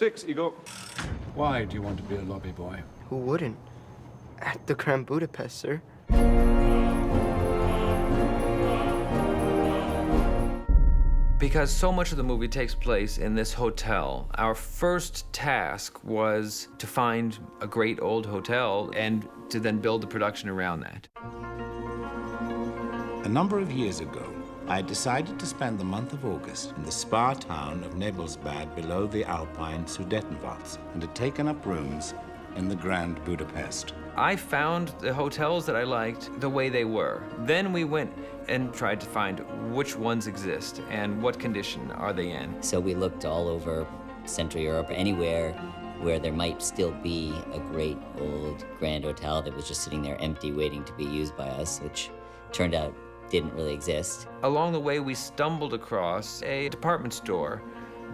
6, Igor. Why do you want to be a lobby boy? Who wouldn't? At the Grand Budapest, sir. Because so much of the movie takes place in this hotel, our first task was to find a great old hotel and to then build the production around that. A number of years ago, I decided to spend the month of August in the spa town of Nebelsbad below the Alpine Sudetenwalds and had taken up rooms in the Grand Budapest. I found the hotels that I liked the way they were. Then we went and tried to find which ones exist and what condition are they in. So we looked all over Central Europe, anywhere where there might still be a great old grand hotel that was just sitting there empty, waiting to be used by us, which turned out didn't really exist. Along the way, we stumbled across a department store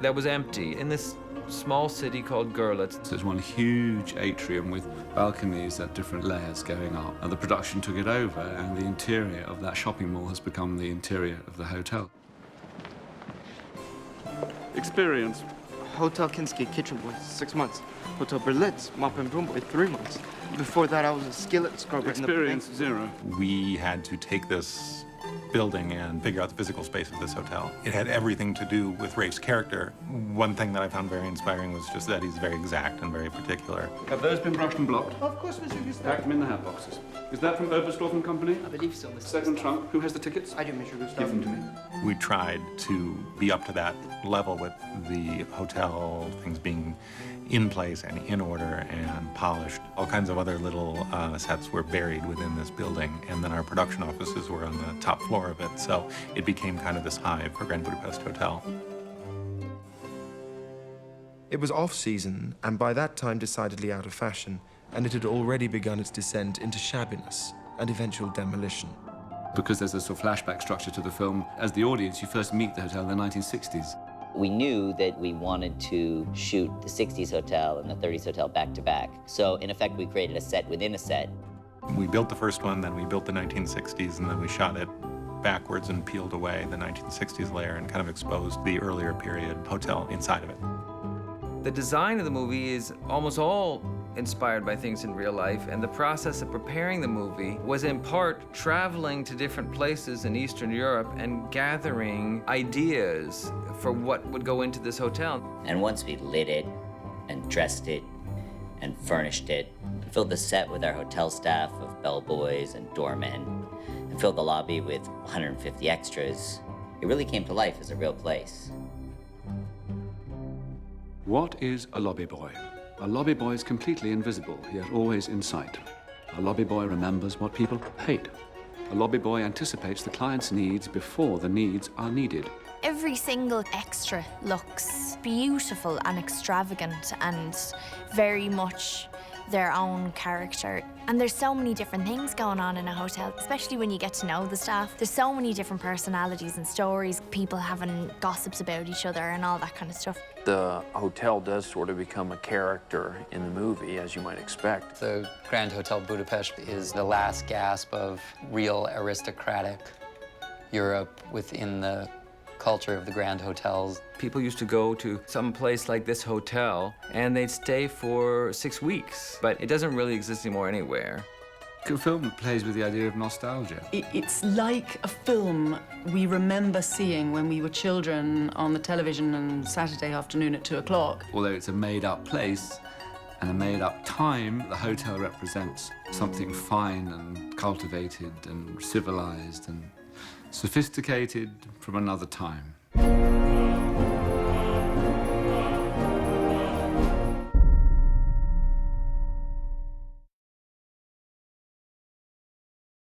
that was empty in this small city called Görlitz. So it's one huge atrium with balconies at different layers going up. And the production took it over, and the interior of that shopping mall has become the interior of the hotel. Experience. Hotel Kinski, kitchen boy, 6 months. Hotel Berlitz, mop and broom boy, 3 months. Before that, I was a skillet scrubber. Experience 0. We had to take this building and figure out the physical space of this hotel. It had everything to do with Räйf's character. One thing that I found very inspiring was just that he's very exact and very particular. Have those been brushed and blocked? Of course, Mr. Gustav. Pack them in the hat boxes. Is that from Oberstdorf & Company? I believe so, Mr. Second trunk. Who has the tickets? I do, Mr. Gustav. Give them to me. We tried to be up to that level with the hotel, things being in place and in order and polished. All kinds of other little sets were buried within this building, and then our production offices were on the top floor of it, so it became kind of this hive for Grand Budapest Hotel. It was off-season, and by that time decidedly out of fashion, and it had already begun its descent into shabbiness and eventual demolition. Because there's a sort of flashback structure to the film, as the audience, you first meet the hotel in the 1960s. We knew that we wanted to shoot the 60s hotel and the 30s hotel back to back. So in effect, we created a set within a set. We built the first one, then we built the 1960s, and then we shot it backwards and peeled away the 1960s layer and kind of exposed the earlier period hotel inside of it. The design of the movie is almost all inspired by things in real life, and the process of preparing the movie was in part traveling to different places in Eastern Europe and gathering ideas for what would go into this hotel. And once we lit it and dressed it and furnished it, and filled the set with our hotel staff of bellboys and doormen, and filled the lobby with 150 extras, it really came to life as a real place. What is a lobby boy? A lobby boy is completely invisible, yet always in sight. A lobby boy remembers what people hate. A lobby boy anticipates the client's needs before the needs are needed. Every single extra looks beautiful and extravagant and very much their own character. And there's so many different things going on in a hotel, especially when you get to know the staff. There's so many different personalities and stories, people having gossips about each other and all that kind of stuff. The hotel does sort of become a character in the movie, as you might expect. The Grand Hotel Budapest is the last gasp of real aristocratic Europe within the culture of the grand hotels. People used to go to some place like this hotel and they'd stay for 6 weeks, but it doesn't really exist anymore anywhere. The film plays with the idea of nostalgia. It's like a film we remember seeing when we were children on the television on Saturday afternoon at 2 o'clock. Although it's a made-up place and a made-up time, the hotel represents something fine and cultivated and civilized and sophisticated from another time.